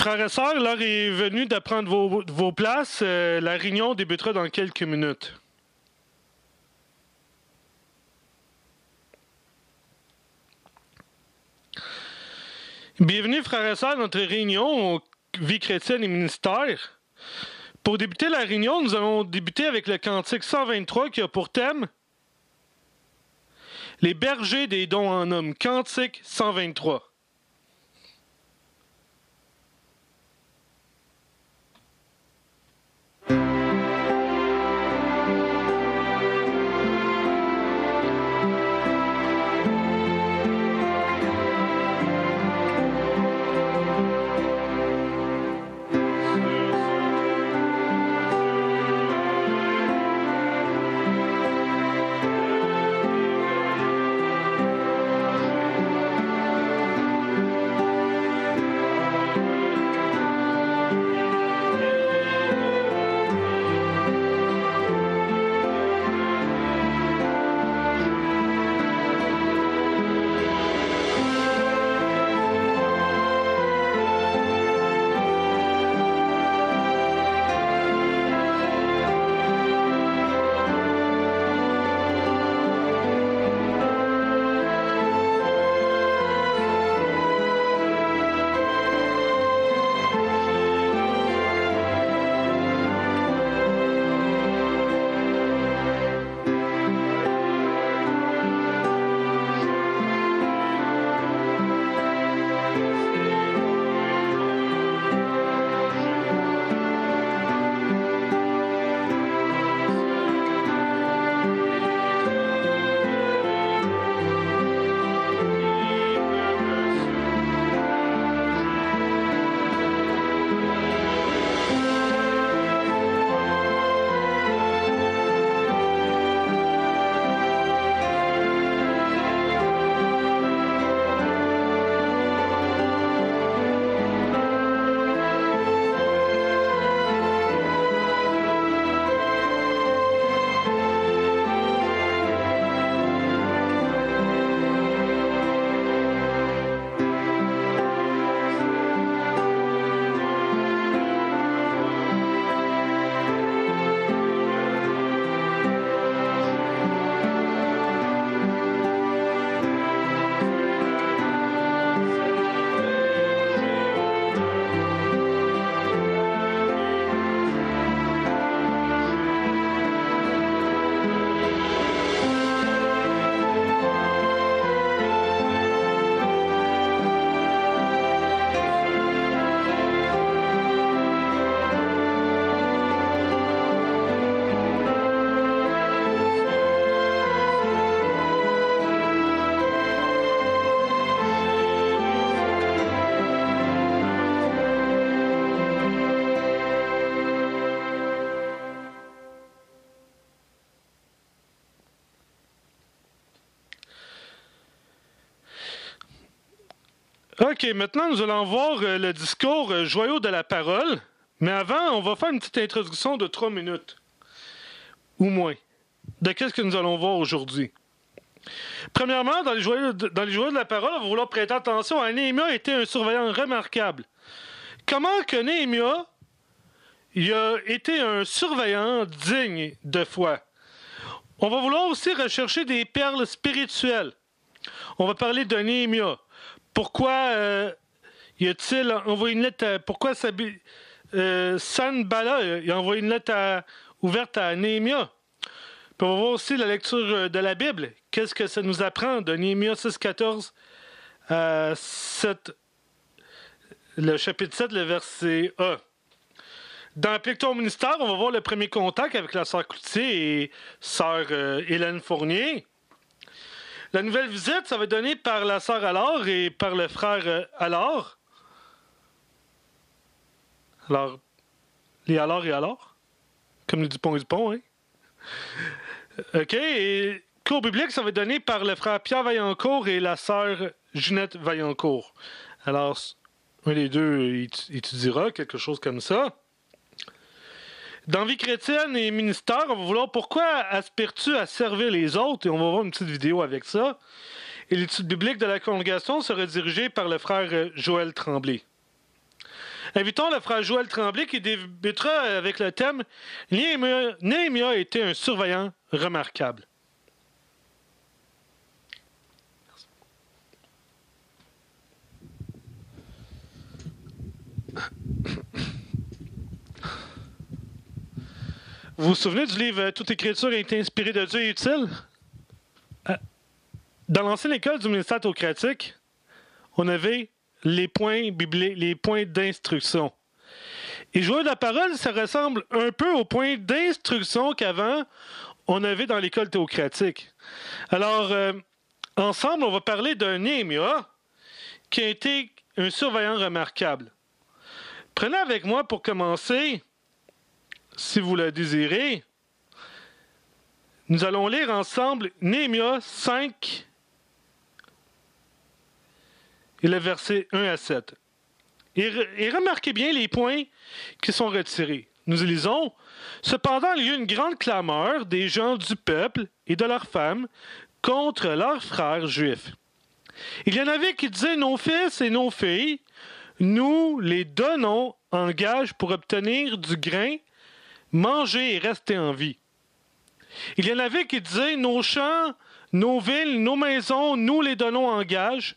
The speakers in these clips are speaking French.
Frères et sœurs, l'heure est venue de prendre vos places. La réunion débutera dans quelques minutes. Bienvenue, frères et sœurs, à notre réunion Vie chrétienne et ministère. Pour débuter la réunion, nous allons débuter avec le cantique 123 qui a pour thème Les bergers des dons en hommes. Cantique 123. Ok, maintenant nous allons voir le discours joyau de la parole. Mais avant, on va faire une petite introduction de 3 minutes. Ou moins. De qu'est-ce que nous allons voir aujourd'hui. Premièrement, dans les joyaux de la parole, on va vouloir prêter attention à Néhémia était un surveillant remarquable. Comment que Néhémia il a été un surveillant digne de foi. On va vouloir aussi rechercher des perles spirituelles. On va parler de Néhémia. Pourquoi y a-t-il envoyé une lettre pourquoi Sanballat a envoyé une lettre ouverte à Néhémia? Puis on va voir aussi la lecture de la Bible. Qu'est-ce que ça nous apprend de Néhémia 6,14 à 7, le chapitre 7, le verset A. Dans Plecton ministère, on va voir le premier contact avec la sœur Cloutier et sœur Hélène Fournier. La nouvelle visite, ça va être donné par la sœur Allard et par le frère Allard. Alors, les Allard et Allard, comme le Dupont et Dupont, hein? OK, et cours biblique, ça va être donné par le frère Pierre Vaillancourt et la sœur Ginette Vaillancourt. Alors, un des deux étudiera quelque chose comme ça. Dans Vie chrétienne et ministère, on va vouloir pourquoi aspires-tu à servir les autres? Et on va voir une petite vidéo avec ça. Et l'étude biblique de la congrégation sera dirigée par le frère Joël Tremblay. Invitons le frère Joël Tremblay qui débutera avec le thème « Néhémia était un surveillant remarquable ». Vous vous souvenez du livre « Toute écriture est inspirée de Dieu et utile » ? Dans l'ancienne école du ministère théocratique, on avait les points bibliques, les points d'instruction. Et jouer de la parole, ça ressemble un peu aux points d'instruction qu'avant on avait dans l'école théocratique. Alors, ensemble, on va parler d'un Néhémia qui a été un surveillant remarquable. Prenez avec moi pour commencer, si vous le désirez, nous allons lire ensemble Néhémia 5 et le verset 1 à 7. Et remarquez bien les points qui sont retirés. Nous lisons « Cependant, il y eut une grande clameur des gens du peuple et de leurs femmes contre leurs frères juifs. Il y en avait qui disaient « Nos fils et nos filles, nous les donnons en gage pour obtenir du grain, manger et rester en vie. » Il y en avait qui disaient « Nos champs, nos villes, nos maisons, nous les donnons en gage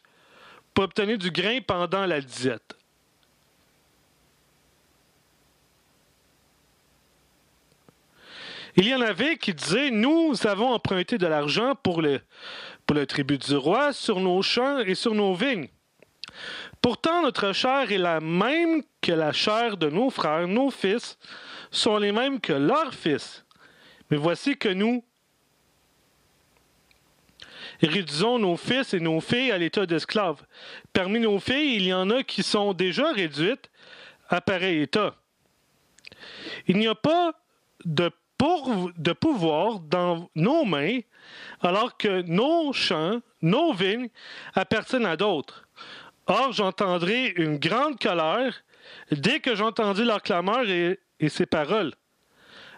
pour obtenir du grain pendant la disette. » Il y en avait qui disaient « Nous avons emprunté de l'argent pour le tribut du roi sur nos champs et sur nos vignes. Pourtant, notre chair est la même que la chair de nos frères, nos fils sont les mêmes que leurs fils. Mais voici que nous réduisons nos fils et nos filles à l'état d'esclaves. Parmi nos filles, il y en a qui sont déjà réduites à pareil état. Il n'y a pas de pouvoir dans nos mains, alors que nos champs, nos vignes appartiennent à d'autres. Or, j'entendrai une grande colère dès que j'entendis leur clameur et ces paroles.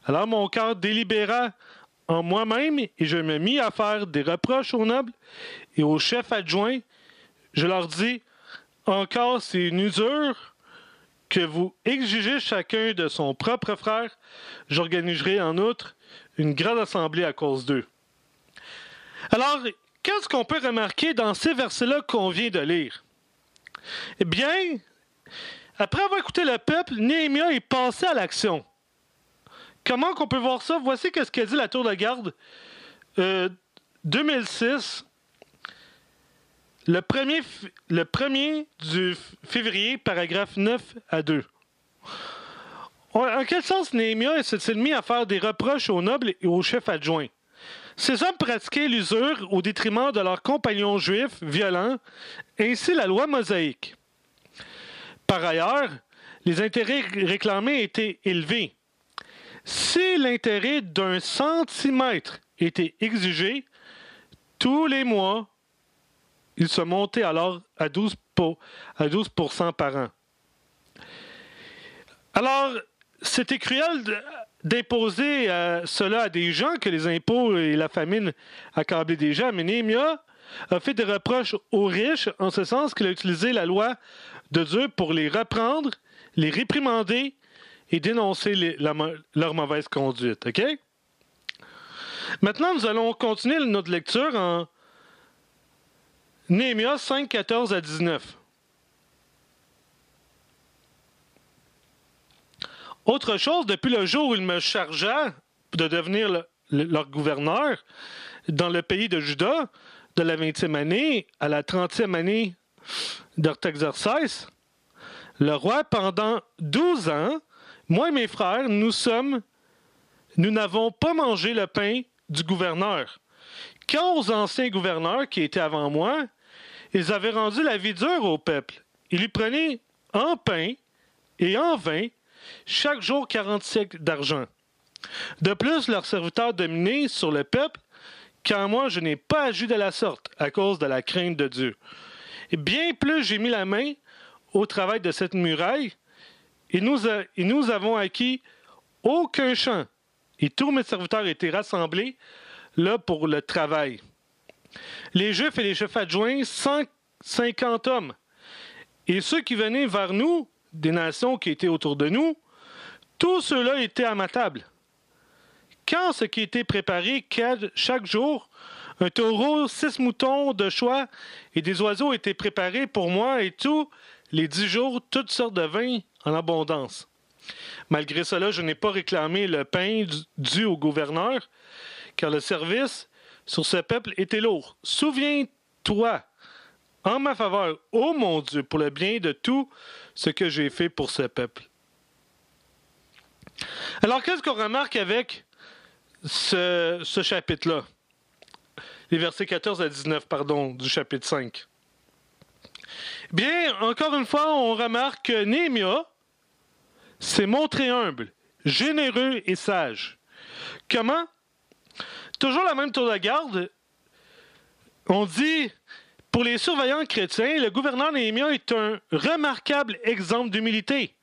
Alors mon cœur délibéra en moi-même et je me mis à faire des reproches aux nobles et aux chefs adjoints. Je leur dis, encore c'est une usure que vous exigez chacun de son propre frère. J'organiserai en outre une grande assemblée à cause d'eux. Alors, qu'est-ce qu'on peut remarquer dans ces versets-là qu'on vient de lire? Eh bien, après avoir écouté le peuple, Néhémia est passé à l'action. Comment qu'on peut voir ça? Voici ce qu'a dit la tour de garde 2006, le 1er du février, paragraphe 9 à 2. En quel sens Néhémia s'est-il mis à faire des reproches aux nobles et aux chefs adjoints? Ces hommes pratiquaient l'usure au détriment de leurs compagnons juifs violents, ainsi la loi mosaïque. Par ailleurs, les intérêts réclamés étaient élevés. Si l'intérêt d'1 centimètre était exigé, tous les mois, il se montait alors à 12% par an. Alors, c'était cruel d'imposer cela à des gens, que les impôts et la famine accablaient des gens, mais Néhémia a fait des reproches aux riches, en ce sens qu'il a utilisé la loi de Dieu pour les reprendre, les réprimander et dénoncer leur mauvaise conduite. OK? Maintenant, nous allons continuer notre lecture en Néhémia 5, 14 à 19. Autre chose, depuis le jour où il me chargea de devenir leur gouverneur dans le pays de Juda, de la 20e année à la 30e année d'Artaxerxès, le roi, pendant 12 ans, moi et mes frères, nous n'avons pas mangé le pain du gouverneur. Quant aux anciens gouverneurs qui étaient avant moi, ils avaient rendu la vie dure au peuple. Ils lui prenaient en pain et en vin chaque jour 40 siècles d'argent. De plus, leurs serviteurs dominaient sur le peuple, quand moi je n'ai pas agi de la sorte à cause de la crainte de Dieu. Et bien plus j'ai mis la main au travail de cette muraille, et nous avons acquis aucun champ, et tous mes serviteurs étaient rassemblés là pour le travail. Les Juifs et les chefs adjoints, 150 hommes, et ceux qui venaient vers nous des nations qui étaient autour de nous, tout cela était à ma table. Quand ce qui était préparé chaque jour, un taureau, 6 moutons de choix et des oiseaux étaient préparés pour moi et tous les 10 jours, toutes sortes de vins en abondance. Malgré cela, je n'ai pas réclamé le pain dû au gouverneur, car le service sur ce peuple était lourd. Souviens-toi, en ma faveur, ô mon Dieu, pour le bien de tout ce que j'ai fait pour ce peuple. Alors, qu'est-ce qu'on remarque avec ce chapitre-là? Les versets 14 à 19, du chapitre 5. Bien, encore une fois, on remarque que Néhémie s'est montré humble, généreux et sage. Comment? Toujours la même tour de garde. On dit, pour les surveillants chrétiens, le gouverneur Néhémie est un remarquable exemple d'humilité,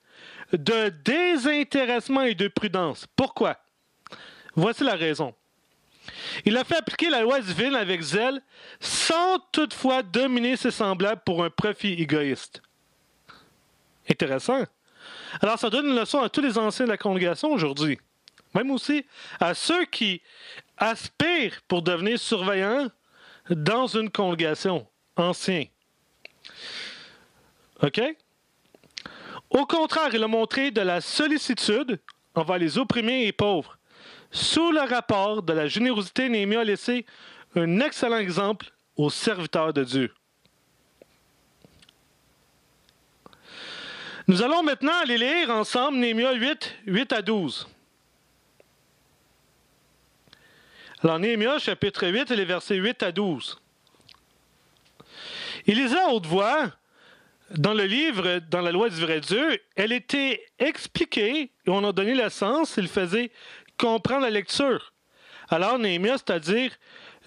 de désintéressement et de prudence. Pourquoi? Voici la raison. Il a fait appliquer la loi divine avec zèle, sans toutefois dominer ses semblables pour un profit égoïste. Intéressant. Alors, ça donne une leçon à tous les anciens de la congrégation aujourd'hui. Même aussi à ceux qui aspirent pour devenir surveillants dans une congrégation. Anciens. OK? Au contraire, il a montré de la sollicitude envers les opprimés et pauvres. Sous le rapport de la générosité, Néhémie a laissé un excellent exemple aux serviteurs de Dieu. Nous allons maintenant aller lire ensemble Néhémie 8 à 12. Alors, Néhémie, chapitre 8, et les versets 8 à 12. Il lisait à haute voix, dans le livre, dans la loi du vrai Dieu, elle était expliquée, et on a donné le sens, il faisait comprendre la lecture. Alors, Néhémie, c'est-à-dire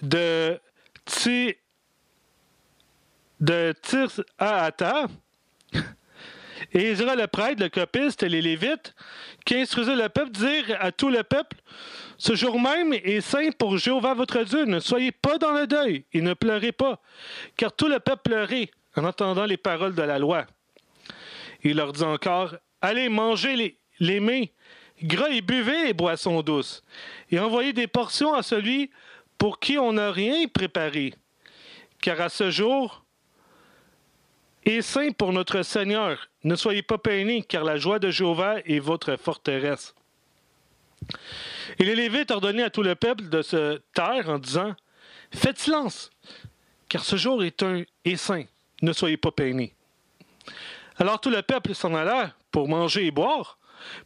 de Tir-Ata, et Ezra le prêtre, le copiste et les Lévites, qui instruisaient le peuple, dire à tout le peuple, ce jour même est saint pour Jéhovah votre Dieu, ne soyez pas dans le deuil et ne pleurez pas, car tout le peuple pleurait en entendant les paroles de la loi. Il leur dit encore, allez manger les mets gras et buvez les boissons douces, et envoyez des portions à celui pour qui on n'a rien préparé, car à ce jour est saint pour notre Seigneur. Ne soyez pas peinés, car la joie de Jéhovah est votre forteresse. Et les Lévites ordonnaient à tout le peuple de se taire en disant, faites silence, car ce jour est saint. Ne soyez pas peinés. Alors tout le peuple s'en alla pour manger et boire,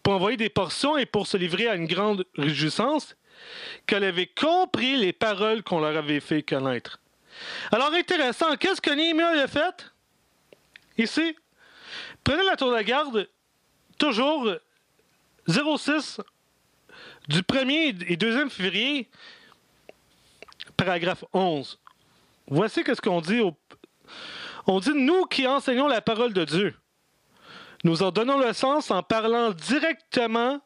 pour envoyer des portions et pour se livrer à une grande réjouissance, qu'elle avait compris les paroles qu'on leur avait fait connaître. Alors intéressant, qu'est-ce que Néhémie a fait? Ici, prenez la tour de garde, toujours 06 du 1er et 2e février, paragraphe 11. Voici ce qu'on dit. On dit, nous qui enseignons la parole de Dieu, nous en donnons le sens en parlant directement,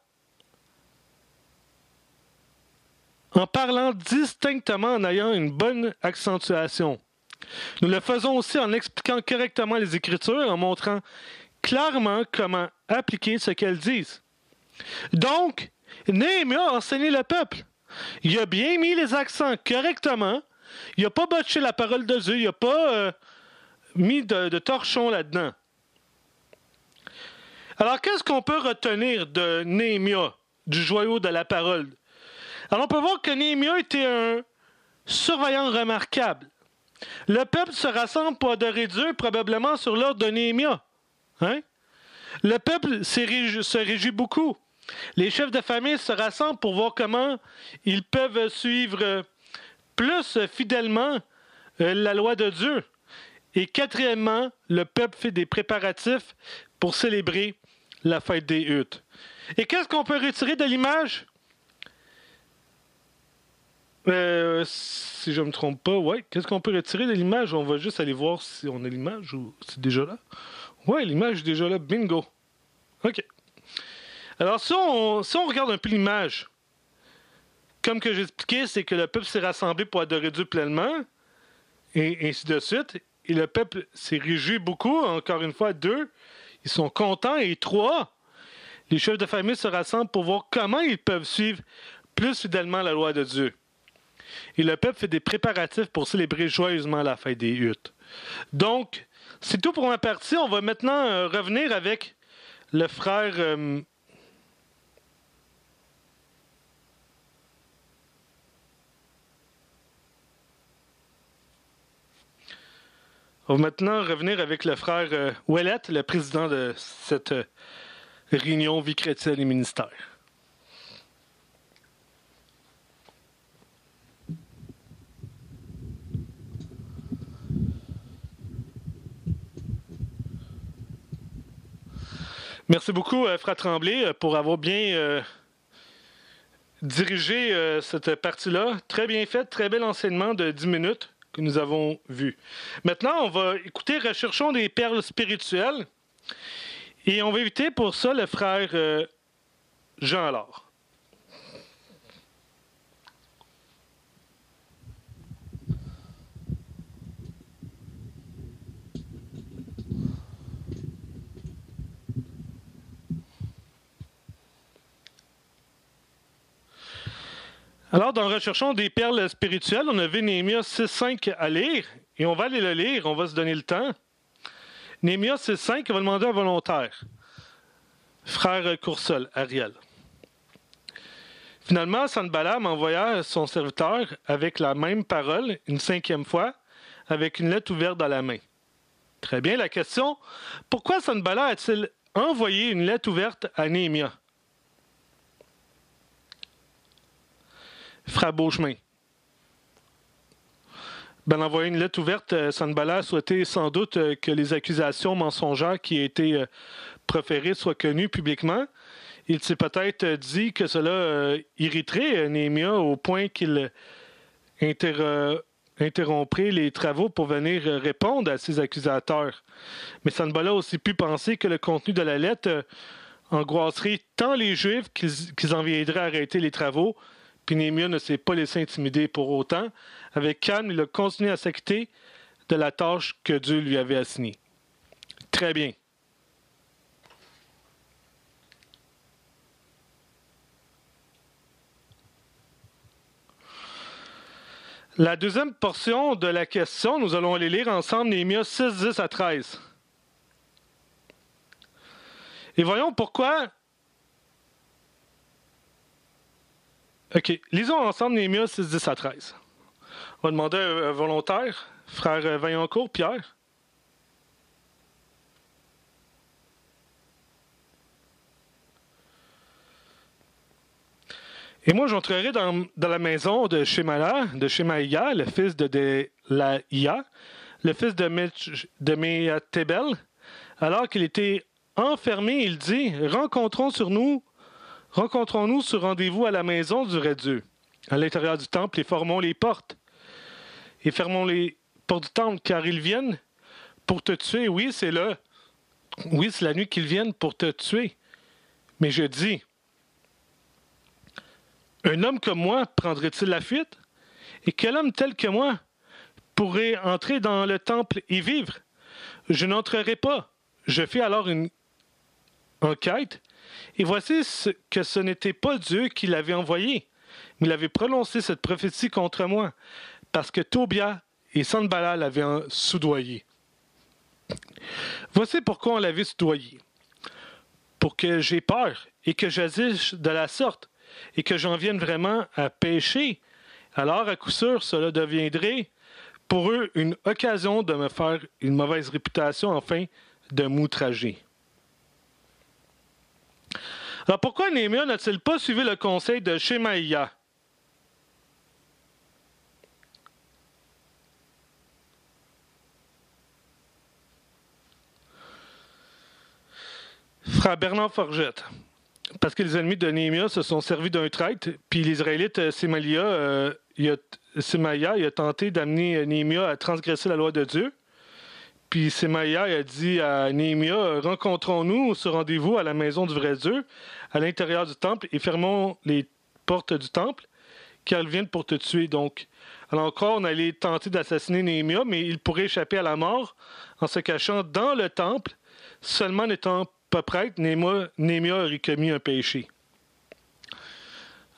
en parlant distinctement, en ayant une bonne accentuation. Nous le faisons aussi en expliquant correctement les Écritures, en montrant clairement comment appliquer ce qu'elles disent. Donc, Néhémie a enseigné le peuple. Il a bien mis les accents correctement. Il n'a pas botché la parole de Dieu. Il n'a pas mis de torchon là-dedans. Alors, qu'est-ce qu'on peut retenir de Néhémie, du joyau de la parole? Alors, on peut voir que Néhémie était un surveillant remarquable. Le peuple se rassemble pour adorer Dieu, probablement sur l'ordre de Néhémie. Hein? Le peuple se réjouit beaucoup. Les chefs de famille se rassemblent pour voir comment ils peuvent suivre plus fidèlement la loi de Dieu. Et quatrièmement, le peuple fait des préparatifs pour célébrer la fête des huttes. Et qu'est-ce qu'on peut retirer de l'image? Si je ne me trompe pas, ouais. Qu'est-ce qu'on peut retirer de l'image? On va juste aller voir si on a l'image ou c'est déjà là. Ouais, l'image est déjà là. Bingo. OK. Alors, si on regarde un peu l'image, comme que j'expliquais, c'est que le peuple s'est rassemblé pour adorer Dieu pleinement, et ainsi de suite. Et le peuple s'est réjoui beaucoup, encore une fois, d'eux. Ils sont contents et trois, les chefs de famille se rassemblent pour voir comment ils peuvent suivre plus fidèlement la loi de Dieu. Et le peuple fait des préparatifs pour célébrer joyeusement la fête des huttes. Donc, c'est tout pour ma partie. On va maintenant revenir avec le frère... On va maintenant revenir avec le frère Ouellette, le président de cette réunion Vie chrétienne et ministère. Merci beaucoup, frère Tremblay, pour avoir bien dirigé cette partie-là. Très bien faite, très bel enseignement de 10 minutes que nous avons vu. Maintenant, on va écouter Recherchons des perles spirituelles. Et on va inviter pour ça le frère Jean Allard. Alors, dans Recherchons des perles spirituelles, on avait Néhémie 6.5 à lire, et on va aller le lire, on va se donner le temps. Néhémie 6.5, on va demander à un volontaire, frère Coursol, Ariel. Finalement, Sanballat m'envoya son serviteur avec la même parole, une 5e fois, avec une lettre ouverte dans la main. Très bien, la question, pourquoi Sanballat a-t-il envoyé une lettre ouverte à Néhémie? Frère Beauchemin. Ben, envoyer une lettre ouverte, Sanballat souhaitait sans doute que les accusations mensongères qui aient été proférées soient connues publiquement. Il s'est peut-être dit que cela irriterait Néhémie au point qu'il interromprait les travaux pour venir répondre à ses accusateurs. Mais Sanballat a aussi pu penser que le contenu de la lettre angoisserait tant les Juifs qu'ils en viendraient à arrêter les travaux. Puis Néhémie ne s'est pas laissé intimider pour autant. Avec calme, il a continué à s'acquitter de la tâche que Dieu lui avait assignée. Très bien. La deuxième portion de la question, nous allons aller lire ensemble Néhémie 6, 10 à 13. Et voyons pourquoi... OK, lisons ensemble Néhémie 6, 10 à 13. On va demander à un volontaire, frère Vaillancourt, Pierre. Et moi, j'entrerai dans la maison de Shemaïa, le fils de Delaïa, le fils de Méatébel. Alors qu'il était enfermé, il dit, rencontrons-nous sur rendez-vous à la maison du vrai Dieu, à l'intérieur du temple, et formons les portes. Et fermons les portes du temple, car ils viennent pour te tuer. Oui, c'est la nuit qu'ils viennent pour te tuer. Mais je dis, un homme comme moi prendrait-il la fuite? Et quel homme tel que moi pourrait entrer dans le temple et vivre? Je n'entrerai pas. Je fais alors une enquête, et voici que ce n'était pas Dieu qui l'avait envoyé, mais il avait prononcé cette prophétie contre moi, parce que Tobia et Sanballat l'avaient soudoyé. Voici pourquoi on l'avait soudoyé. Pour que j'aie peur, et que j'agisse de la sorte, et que j'en vienne vraiment à pécher, alors à coup sûr cela deviendrait pour eux une occasion de me faire une mauvaise réputation, enfin de m'outrager. Alors pourquoi Néhémie n'a-t-il pas suivi le conseil de Shemaïa? Frère Bernard Forgette. Parce que les ennemis de Néhémie se sont servis d'un traître, puis les Israélites, Shemaïa, il a tenté d'amener Néhémie à transgresser la loi de Dieu. Puis Shemaïa a dit à Néhémie, rencontrons-nous ce rendez-vous à la maison du vrai Dieu, à l'intérieur du temple, et fermons les portes du temple, car ils viennent pour te tuer. Donc, alors encore, on allait tenter d'assassiner Néhémie, mais il pourrait échapper à la mort en se cachant dans le temple, seulement n'étant pas prêtre, Néhémia aurait commis un péché.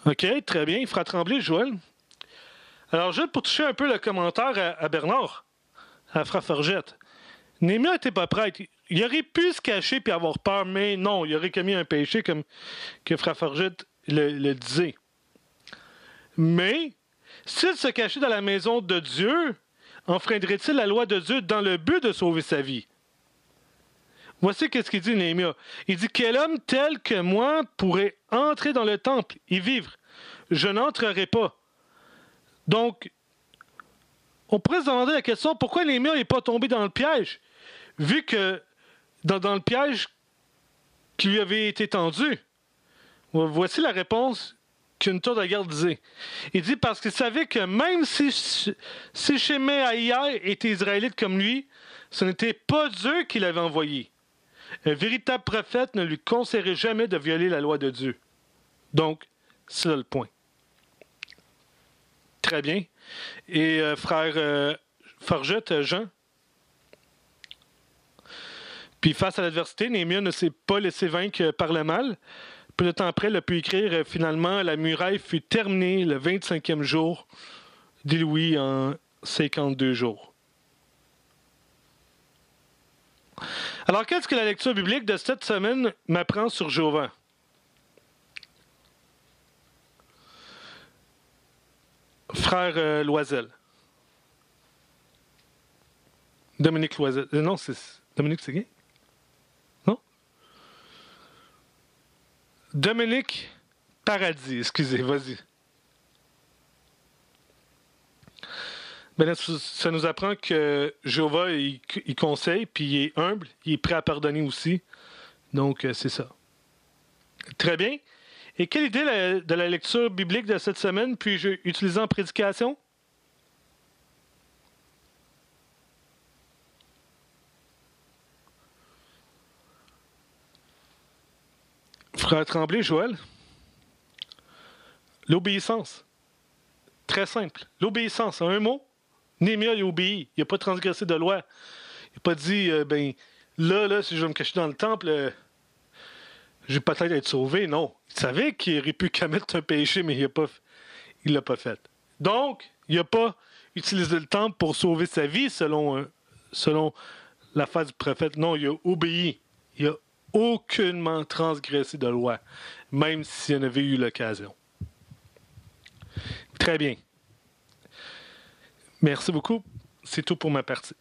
OK, très bien. Il fera trembler Joël. Alors, juste pour toucher un peu le commentaire à Bernard, à Frère Forgette. Néhémia n'était pas prêtre. Il aurait pu se cacher puis avoir peur, mais non, il aurait commis un péché comme que Frère Forgette le disait. Mais, s'il se cachait dans la maison de Dieu, enfreindrait-il la loi de Dieu dans le but de sauver sa vie? Voici ce qu'il dit Néhémia. Il dit « Quel homme tel que moi pourrait entrer dans le temple et vivre? Je n'entrerai pas. » Donc, on pourrait se demander la question, pourquoi Néhémia n'est pas tombé dans le piège, vu que dans le piège qui lui avait été tendu? Voici la réponse qu'une tour de garde disait. Il dit parce qu'il savait que même si Shemaiah était israélite comme lui, ce n'était pas Dieu qui l'avait envoyé. Un véritable prophète ne lui conseillerait jamais de violer la loi de Dieu. Donc, c'est là le point. Très bien. Et frère Forgette, Jean? Puis face à l'adversité, Néhémia ne s'est pas laissé vaincre par le mal. Peu de temps après, il a pu écrire finalement, la muraille fut terminée le 25e jour, dit Louis, en 52 jours. Alors, qu'est-ce que la lecture biblique de cette semaine m'apprend sur Jéhovah? Frère Loisel. Dominique Loisel. Non, c'est Dominique Séguin? Non? Dominique Paradis, excusez, vas-y. Ben là, ça nous apprend que Jéhovah, il conseille, puis il est humble, il est prêt à pardonner aussi. Donc, c'est ça. Très bien. Et quelle idée de la lecture biblique de cette semaine puis-je utiliser en prédication? Frère Tremblay, Joël? L'obéissance. Très simple. L'obéissance, en un mot. Néhémia, il a obéi. Il n'a pas transgressé de loi. Il n'a pas dit, là, si je vais me cacher dans le temple, je vais peut-être être sauvé. Non. Il savait qu'il aurait pu commettre un péché, mais il ne l'a pas fait. Donc, il n'a pas utilisé le temple pour sauver sa vie, selon la phase du prophète. Non, il a obéi. Il n'a aucunement transgressé de loi, même s'il en avait eu l'occasion. Très bien. Merci beaucoup. C'est tout pour ma partie.